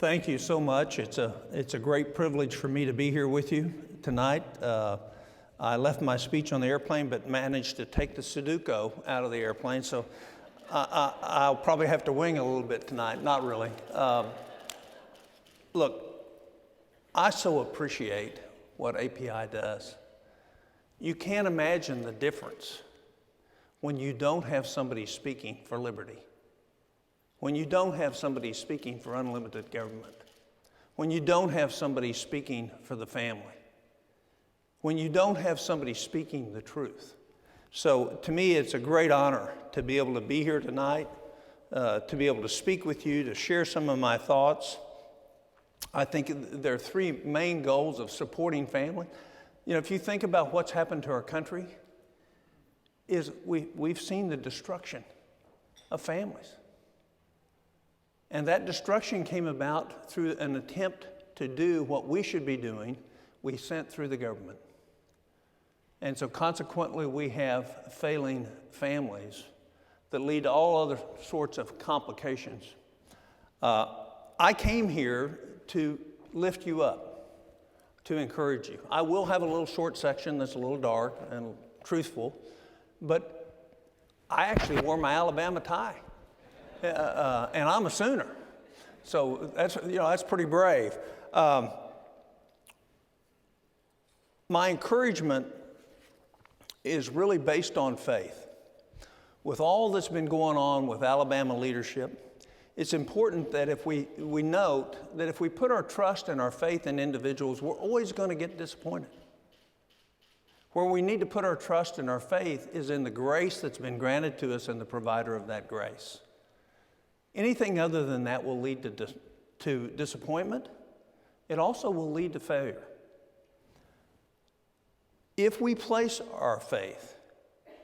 Thank you so much. It's a great privilege for me to be here with you tonight. I left my speech on the airplane, but managed to take the Sudoku out of the airplane, so I'll probably have to wing a little bit tonight. Not really. Look, I so appreciate what API does. You can't imagine the difference when you don't have somebody speaking for liberty, when you don't have somebody speaking for unlimited government, when you don't have somebody speaking for the family, when you don't have somebody speaking the truth. So to me, it's a great honor to be able to be here tonight, to be able to speak with you, to share some of my thoughts. I think there are three main goals of supporting family. You know, if you think about what's happened to our country, is we've seen the destruction of families. And that destruction came about through an attempt to do what we should be doing, we sent through the government. And so consequently, we have failing families that lead to all other sorts of complications. I came here to lift you up, to encourage you. I will have a little short section that's a little dark and truthful, but I actually wore my Alabama tie. And I'm a Sooner, so that's pretty brave. My encouragement is really based on faith. With all that's been going on with Alabama leadership, it's important that if we note that if we put our trust and our faith in individuals, we're always going to get disappointed. Where we need to put our trust and our faith is in the grace that's been granted to us and the provider of that grace. Anything other than that will lead to disappointment. It also will lead to failure. If we place our faith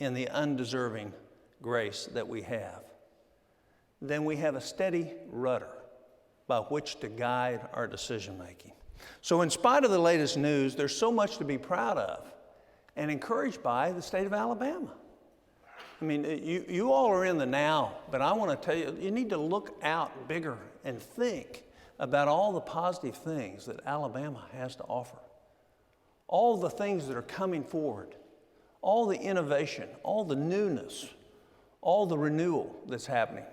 in the undeserving grace that we have, then we have a steady rudder by which to guide our decision making. So in spite of the latest news, there's so much to be proud of and encouraged by the state of Alabama. I mean, you all are in the now, but I want to tell you, you need to look out bigger and think about all the positive things that Alabama has to offer. All the things that are coming forward, all the innovation, all the newness, all the renewal that's happening.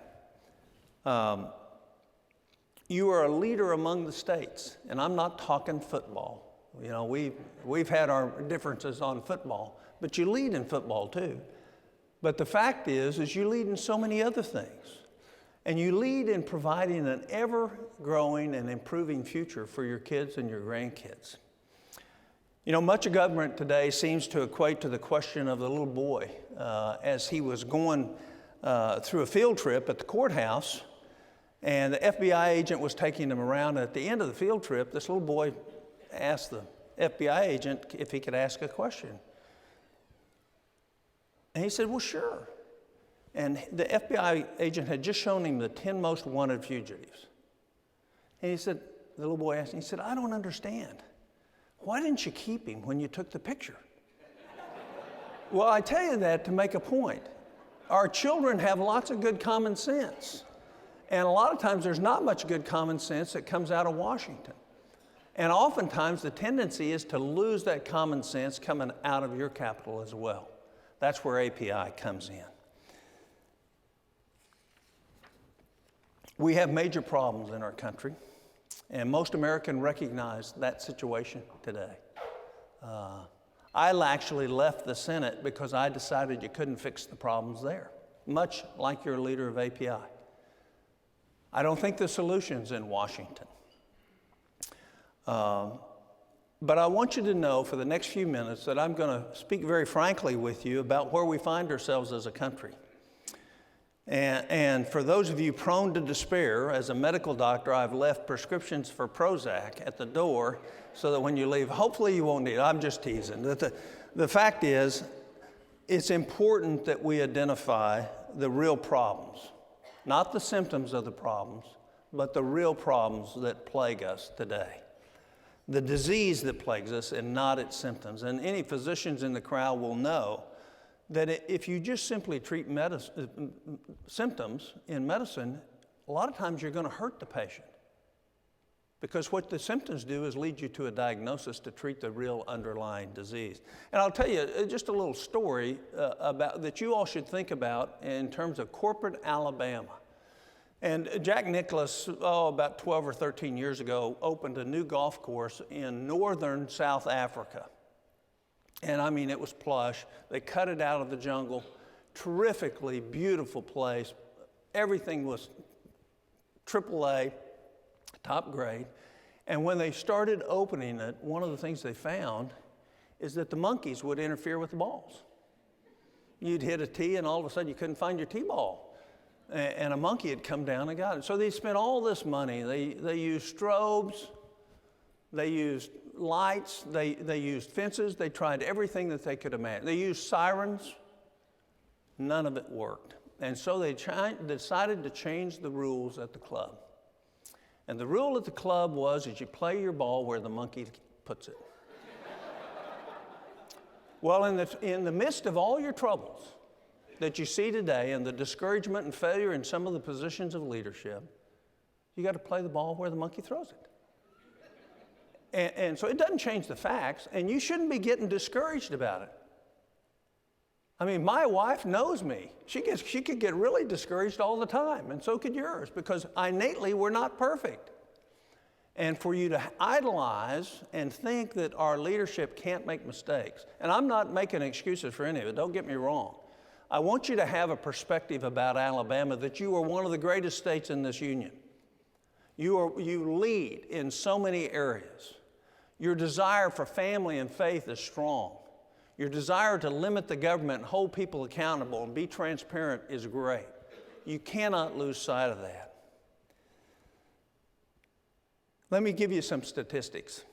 You are a leader among the states, and I'm not talking football. You know, we've had our differences on football, but you lead in football too. But the fact is you lead in so many other things. And you lead in providing an ever-growing and improving future for your kids and your grandkids. You know, much of government today seems to equate to the question of the little boy as he was going through a field trip at the courthouse, and the FBI agent was taking him around. At the end of the field trip, this little boy asked the FBI agent if he could ask a question. And he said, well, sure. And the FBI agent had just shown him the 10 most wanted fugitives. And he said, the little boy asked him, he said, I don't understand. Why didn't you keep him when you took the picture? Well, I tell you that to make a point. Our children have lots of good common sense. And a lot of times there's not much good common sense that comes out of Washington. And oftentimes the tendency is to lose that common sense coming out of your capital as well. That's where API comes in. We have major problems in our country, and most Americans recognize that situation today. I actually left the Senate because I decided you couldn't fix the problems there, much like your leader of API. I don't think the solution's in Washington. But I want you to know for the next few minutes that I'm going to speak very frankly with you about where we find ourselves as a country. And for those of you prone to despair, as a medical doctor, I've left prescriptions for Prozac at the door so that when you leave, hopefully you won't need it. I'm just teasing. The fact is, it's important that we identify the real problems, not the symptoms of the problems, but the real problems that plague us today. The disease that plagues us and not its symptoms. And any physicians in the crowd will know that if you just simply treat symptoms in medicine, a lot of times you're going to hurt the patient. Because what the symptoms do is lead you to a diagnosis to treat the real underlying disease. And I'll tell you just a little story about that you all should think about in terms of corporate Alabama. And Jack Nicklaus, about 12 or 13 years ago, opened a new golf course in northern South Africa. And I mean, it was plush. They cut it out of the jungle. Terrifically beautiful place. Everything was AAA, top grade. And when they started opening it, one of the things they found is that the monkeys would interfere with the balls. You'd hit a tee and all of a sudden you couldn't find your tee ball. And a monkey had come down and got it. So they spent all this money. They used strobes, they used lights, they used fences, they tried everything that they could imagine. They used sirens. None of it worked. And so they decided to change the rules at the club. And the rule at the club was that you play your ball where the monkey puts it. Well, in the midst of all your troubles that you see today and the discouragement and failure in some of the positions of leadership, you got to play the ball where the monkey throws it. And so it doesn't change the facts, and you shouldn't be getting discouraged about it. I mean, my wife knows me. She could get really discouraged all the time, and so could yours, because innately we're not perfect. And for you to idolize and think that our leadership can't make mistakes, and I'm not making excuses for any of it, don't get me wrong. I want you to have a perspective about Alabama that you are one of the greatest states in this union. You lead in so many areas. Your desire for family and faith is strong. Your desire to limit the government and hold people accountable and be transparent is great. You cannot lose sight of that. Let me give you some statistics.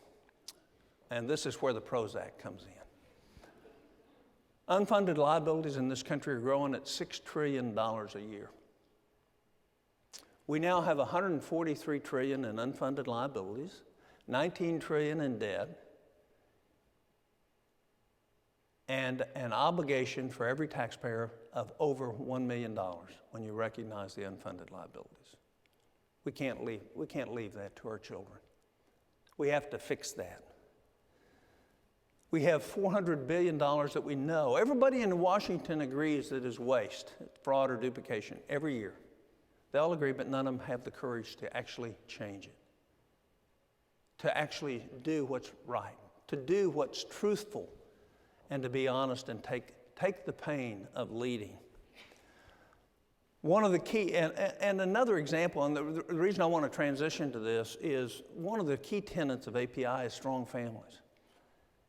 And this is where the Prozac comes in. Unfunded liabilities in this country are growing at $6 trillion a year. We now have $143 trillion in unfunded liabilities, $19 trillion in debt, and an obligation for every taxpayer of over $1 million when you recognize the unfunded liabilities. We can't leave that to our children. We have to fix that. We have $400 billion that we know. Everybody in Washington agrees that is waste, fraud, or duplication every year. They all agree, but none of them have the courage to actually change it, to actually do what's right, to do what's truthful, and to be honest and take the pain of leading. One of the key, and another example, and the reason I want to transition to this is one of the key tenets of API is strong families.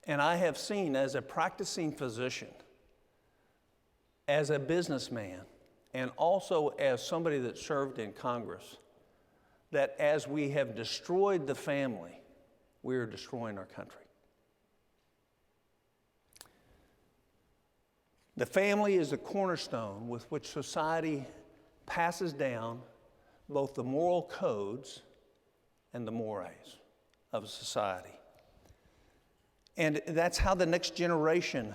And I have seen as a practicing physician, as a businessman, and also as somebody that served in Congress, that as we have destroyed the family, we are destroying our country. The family is the cornerstone with which society passes down both the moral codes and the mores of a society. And that's how the next generation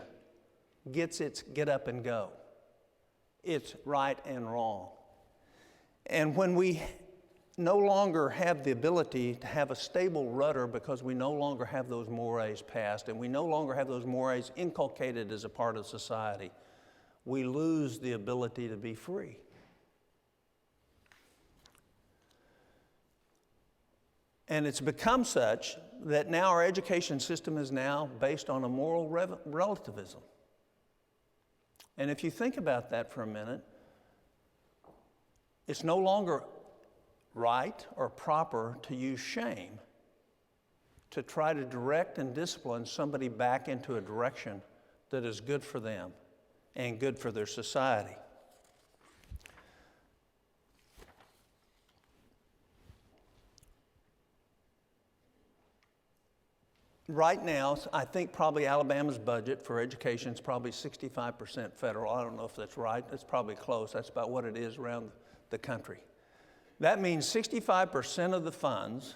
gets its get up and go. It's right and wrong. And when we no longer have the ability to have a stable rudder because we no longer have those mores passed and we no longer have those mores inculcated as a part of society, we lose the ability to be free. And it's become such that now our education system is now based on a moral relativism. And if you think about that for a minute, it's no longer right or proper to use shame to try to direct and discipline somebody back into a direction that is good for them and good for their society. Right now, I think probably Alabama's budget for education is probably 65% federal. I don't know if that's right. It's probably close. That's about what it is around the country. That means 65% of the funds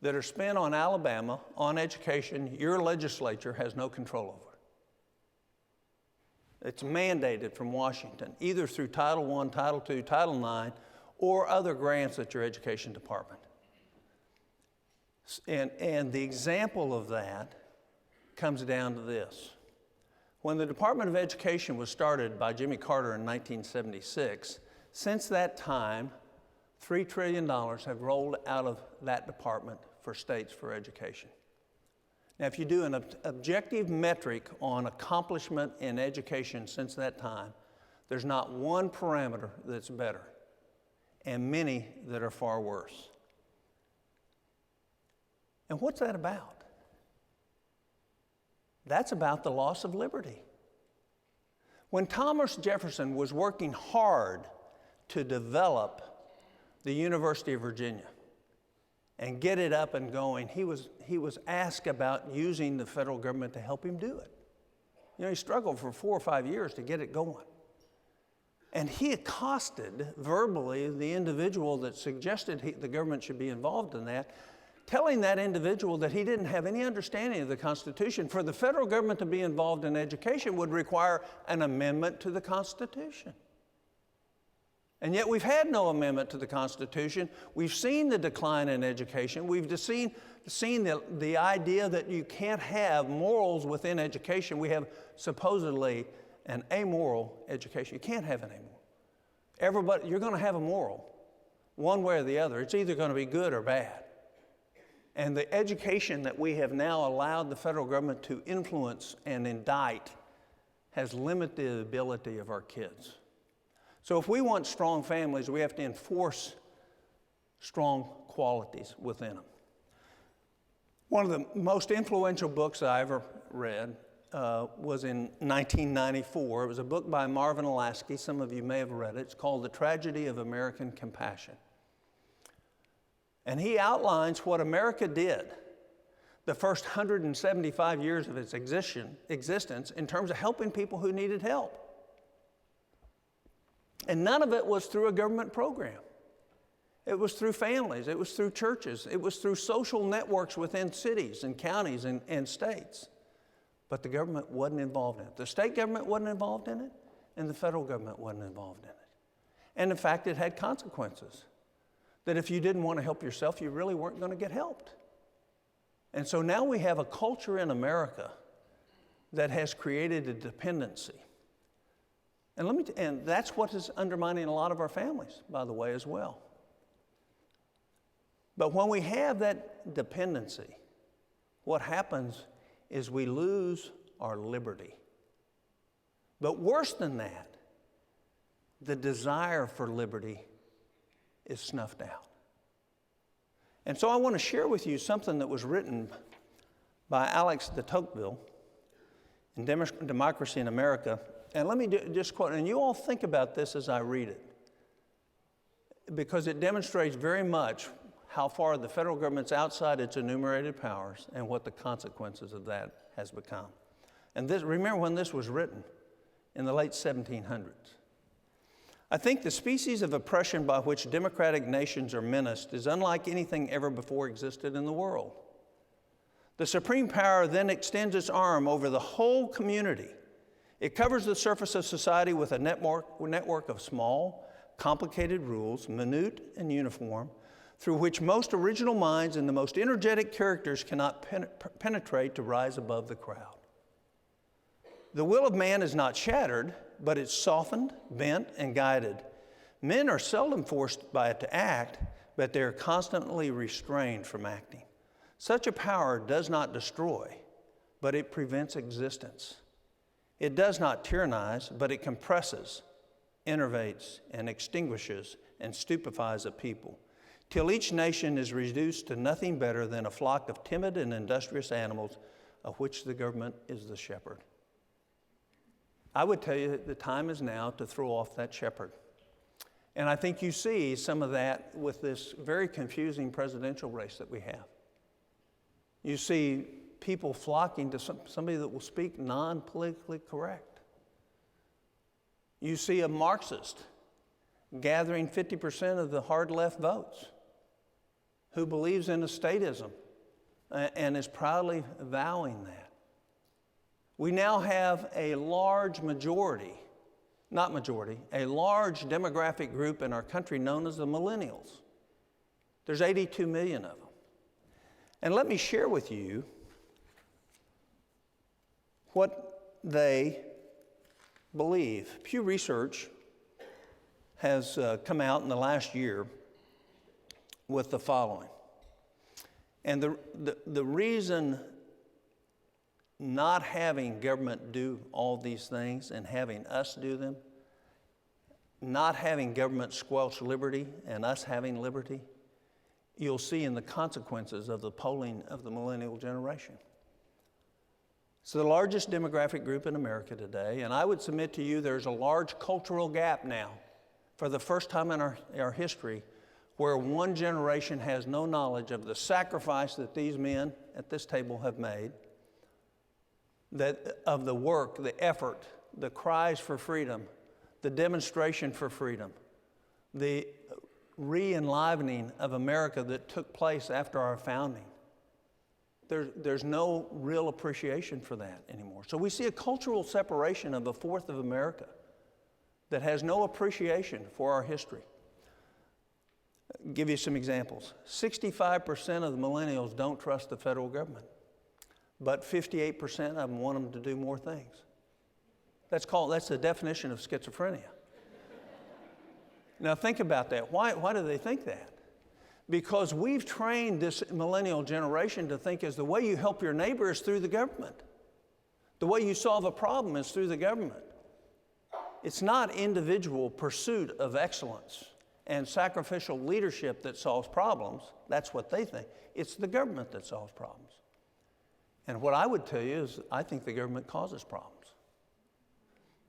that are spent on Alabama, on education, your legislature has no control over. It's mandated from Washington, either through Title I, Title II, Title IX, or other grants at your education department. And the example of that comes down to this. When the Department of Education was started by Jimmy Carter in 1976, since that time, $3 trillion have rolled out of that department for states for education. Now, if you do an objective metric on accomplishment in education since that time, there's not one parameter that's better, and many that are far worse. And what's that about? That's about the loss of liberty. When Thomas Jefferson was working hard to develop the University of Virginia and get it up and going, he was asked about using the federal government to help him do it. You know, he struggled for 4 or 5 years to get it going. And he accosted verbally the individual that suggested the government should be involved in that, telling that individual that he didn't have any understanding of the Constitution. For the federal government to be involved in education would require an amendment to the Constitution. And yet we've had no amendment to the Constitution. We've seen the decline in education. We've just seen the idea that you can't have morals within education. We have supposedly an amoral education. You can't have an amoral. Everybody, you're going to have a moral, one way or the other. It's either going to be good or bad. And the education that we have now allowed the federal government to influence and indict has limited the ability of our kids. So if we want strong families, we have to enforce strong qualities within them. One of the most influential books I ever read was in 1994. It was a book by Marvin Lasky. Some of you may have read it. It's called The Tragedy of American Compassion. And he outlines what America did the first 175 years of its existence in terms of helping people who needed help. And none of it was through a government program. It was through families. It was through churches. It was through social networks within cities and counties and states. But the government wasn't involved in it. The state government wasn't involved in it, and the federal government wasn't involved in it. And in fact, it had consequences. That if you didn't want to help yourself, you really weren't going to get helped. And so now we have a culture in America that has created a dependency. And that's what is undermining a lot of our families, by the way, as well. But when we have that dependency, what happens is we lose our liberty. But worse than that, the desire for liberty is snuffed out. And so I want to share with you something that was written by Alex de Tocqueville in Democracy in America. And let me just quote, and you all think about this as I read it, because it demonstrates very much how far the federal government's outside its enumerated powers and what the consequences of that has become. And this, remember when this was written, in the late 1700s. I think the species of oppression by which democratic nations are menaced is unlike anything ever before existed in the world. The supreme power then extends its arm over the whole community. It covers the surface of society with a network of small, complicated rules, minute and uniform, through which most original minds and the most energetic characters cannot penetrate to rise above the crowd. The will of man is not shattered, but it's softened, bent, and guided. Men are seldom forced by it to act, but they are constantly restrained from acting. Such a power does not destroy, but it prevents existence. It does not tyrannize, but it compresses, enervates, and extinguishes and stupefies a people, till each nation is reduced to nothing better than a flock of timid and industrious animals of which the government is the shepherd. I would tell you that the time is now to throw off that shepherd. And I think you see some of that with this very confusing presidential race that we have. You see people flocking to somebody that will speak non-politically correct. You see a Marxist gathering 50% of the hard left votes who believes in a statism and is proudly vowing that. We now have a large majority, a large demographic group in our country known as the millennials. There's 82 million of them. And let me share with you what they believe. Pew Research has come out in the last year with the following. And the reason not having government do all these things and having us do them, not having government squelch liberty and us having liberty, you'll see in the consequences of the polling of the millennial generation. It's the largest demographic group in America today, and I would submit to you there's a large cultural gap now, for the first time in our history, where one generation has no knowledge of the sacrifice that these men at this table have made, that of the work, the effort, the cries for freedom, the demonstration for freedom, the re-enlivening of America that took place after our founding. There's no real appreciation for that anymore. So we see a cultural separation of a fourth of America that has no appreciation for our history. I'll give you some examples. 65% of the millennials don't trust the federal government, but 58% of them want them to do more things. That's the definition of schizophrenia. Now think about that. Why do they think that? Because we've trained this millennial generation to think as the way you help your neighbor is through the government. The way you solve a problem is through the government. It's not individual pursuit of excellence and sacrificial leadership that solves problems. That's what they think. It's the government that solves problems. And what I would tell you is I think the government causes problems.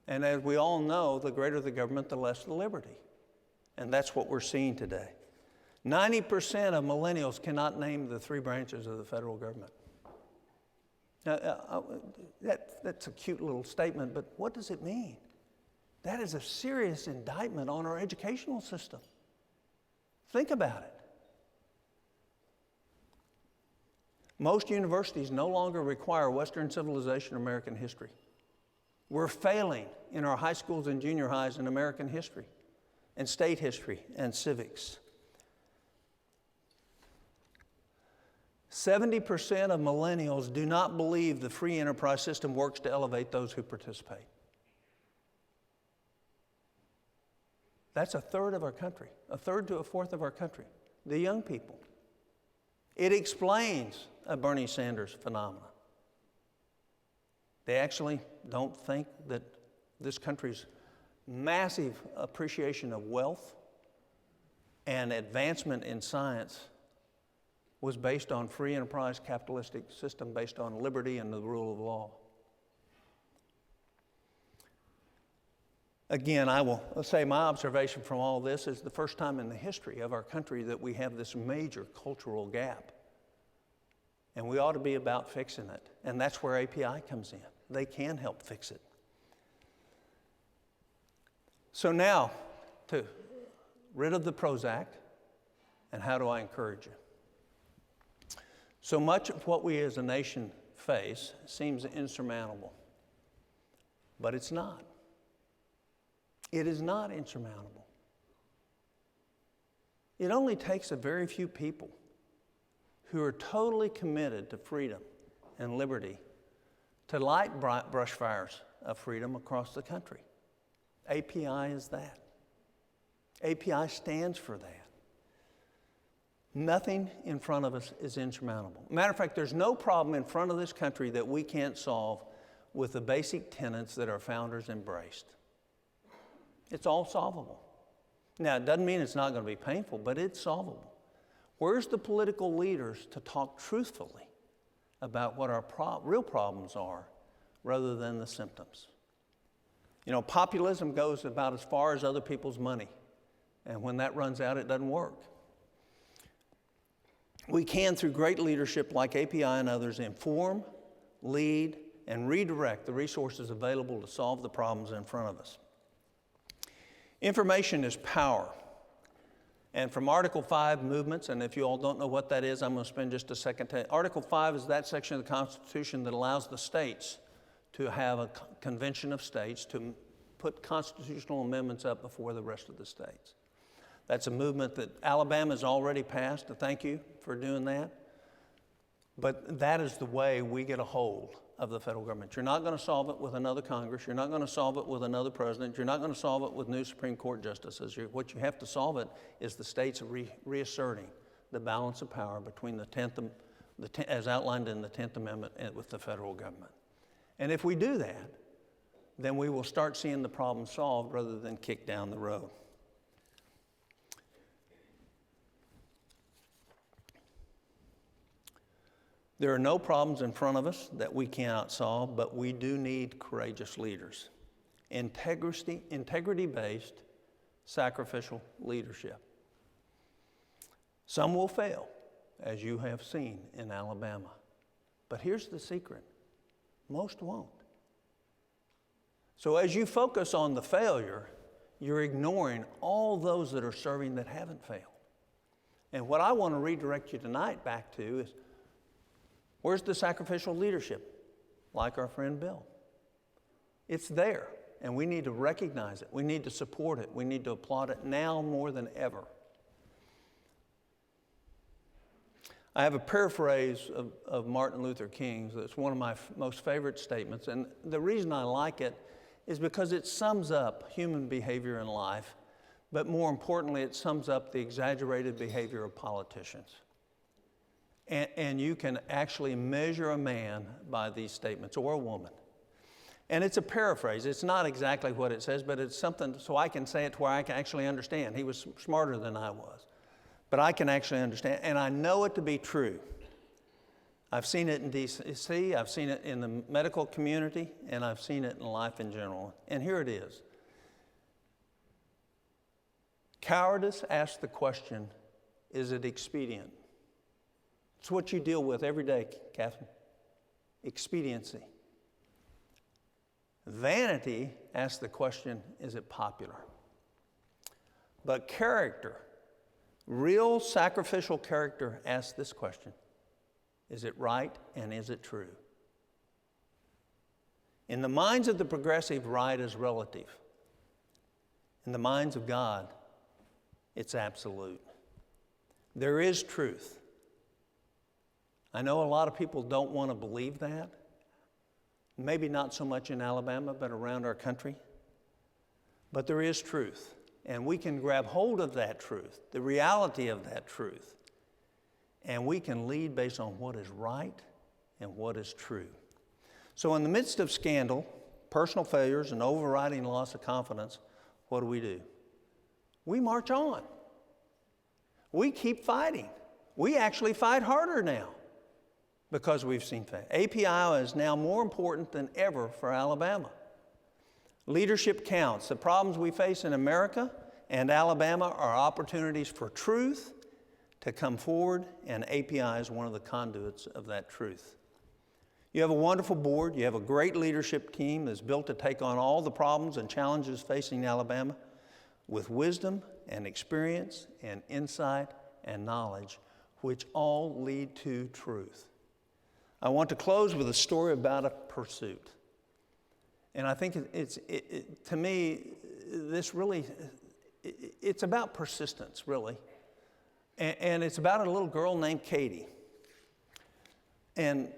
And as we all know, the greater the government, the less the liberty. And that's what we're seeing today. 90% of millennials cannot name the three branches of the federal government. Now, that's a cute little statement, but what does it mean? That is a serious indictment on our educational system. Think about it. Most universities no longer require Western civilization or American history. We're failing in our high schools and junior highs in American history and state history and civics. 70% of millennials do not believe the free enterprise system works to elevate those who participate. That's a third of our country, a third to a fourth of our country, the young people. It explains a Bernie Sanders phenomenon. They actually don't think that this country's massive appreciation of wealth and advancement in science was based on free enterprise capitalistic system based on liberty and the rule of law. Again, I will say my observation from all this is the first time in the history of our country that we have this major cultural gap. And we ought to be about fixing it. And that's where API comes in. They can help fix it. So now, to rid of the Prozac, and how do I encourage you? So much of what we as a nation face seems insurmountable, but it's not. It is not insurmountable. It only takes a very few people who are totally committed to freedom and liberty to light brush fires of freedom across the country. API is that. API stands for that. Nothing in front of us is insurmountable. Matter of fact, there's no problem in front of this country that we can't solve with the basic tenets that our founders embraced. It's all solvable. Now, it doesn't mean it's not going to be painful, but it's solvable. Where's the political leaders to talk truthfully about what our real problems are rather than the symptoms? You know, populism goes about as far as other people's money. And when that runs out, it doesn't work. We can, through great leadership like API and others, inform, lead, and redirect the resources available to solve the problems in front of us. Information is power. And from Article 5 movements, and if you all don't know what that is, I'm going to spend just a second to Article 5 is that section of the Constitution that allows the states to have a convention of states to put constitutional amendments up before the rest of the states. That's a movement that Alabama has already passed. Thank you for doing that. But that is the way we get a hold of the federal government. You're not going to solve it with another Congress. You're not going to solve it with another president. You're not going to solve it with new Supreme Court justices. What you have to solve it is the states reasserting the balance of power between the 10th, as outlined in the 10th Amendment, and with the federal government. And if we do that, then we will start seeing the problem solved rather than kicked down the road. There are no problems in front of us that we cannot solve, but we do need courageous leaders. Integrity-based, sacrificial leadership. Some will fail, as you have seen in Alabama. But here's the secret. Most won't. So as you focus on the failure, you're ignoring all those that are serving that haven't failed. And what I want to redirect you tonight back to is, where's the sacrificial leadership? Like our friend Bill. It's there, and we need to recognize it. We need to support it. We need to applaud it now more than ever. I have a paraphrase of Martin Luther King's that's one of my most favorite statements, and the reason I like it is because it sums up human behavior in life, but more importantly, it sums up the exaggerated behavior of politicians. And you can actually measure a man by these statements, or a woman. And it's a paraphrase. It's not exactly what it says, but it's something so I can say it to where I can actually understand. He was smarter than I was. But I can actually understand, and I know it to be true. I've seen it in D.C., I've seen it in the medical community, and I've seen it in life in general. And here it is. Cowardice asks the question, is it expedient? It's what you deal with every day, Catherine. Expediency. Vanity asks the question, is it popular? But character, real sacrificial character, asks this question, is it right and is it true? In the minds of the progressive, right is relative. In the minds of God, it's absolute. There is truth. I know a lot of people don't want to believe that. Maybe not so much in Alabama, but around our country. But there is truth. And we can grab hold of that truth, the reality of that truth. And we can lead based on what is right and what is true. So in the midst of scandal, personal failures, and overriding loss of confidence, what do? We march on. We keep fighting. We actually fight harder now because we've seen failure. API is now more important than ever for Alabama. Leadership counts. The problems we face in America and Alabama are opportunities for truth to come forward, and API is one of the conduits of that truth. You have a wonderful board. You have a great leadership team that's built to take on all the problems and challenges facing Alabama with wisdom and experience and insight and knowledge, which all lead to truth. I want to close with a story about a pursuit. And I think to me, this really, it's about persistence, really. And it's about a little girl named Katie. And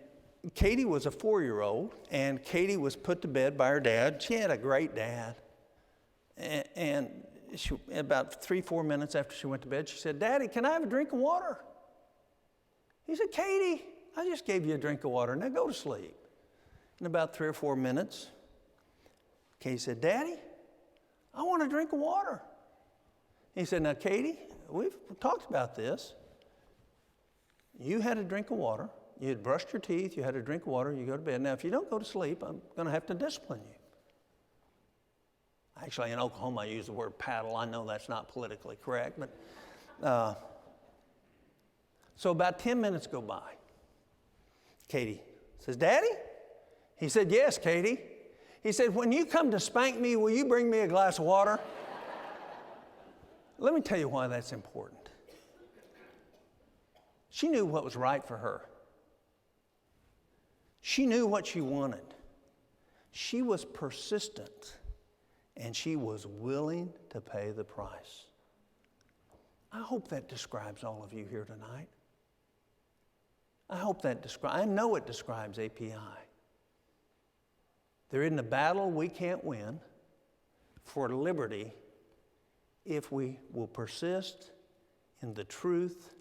Katie was a 4-year-old, and Katie was put to bed by her dad. She had a great dad. And about 3-4 minutes after she went to bed, she said, "Daddy, can I have a drink of water?" He said, "Katie, I just gave you a drink of water. Now go to sleep." In about 3 or 4 minutes, Katie said, "Daddy, I want a drink of water." He said, "Now, Katie, we've talked about this. You had a drink of water. You had brushed your teeth. You had a drink of water. You go to bed. Now, if you don't go to sleep, I'm going to have to discipline you." Actually, in Oklahoma, I use the word paddle. I know that's not politically correct. But so about 10 minutes go by. Katie says, "Daddy?" He said, "Yes, Katie." He said, "When you come to spank me, will you bring me a glass of water?" Let me tell you why that's important. She knew what was right for her. She knew what she wanted. She was persistent, and she was willing to pay the price. I hope that describes all of you here tonight. I hope that I know it describes API. There isn't a battle we can't win for liberty if we will persist in the truth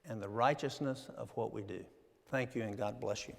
and the righteousness of what we do. Thank you, and God bless you.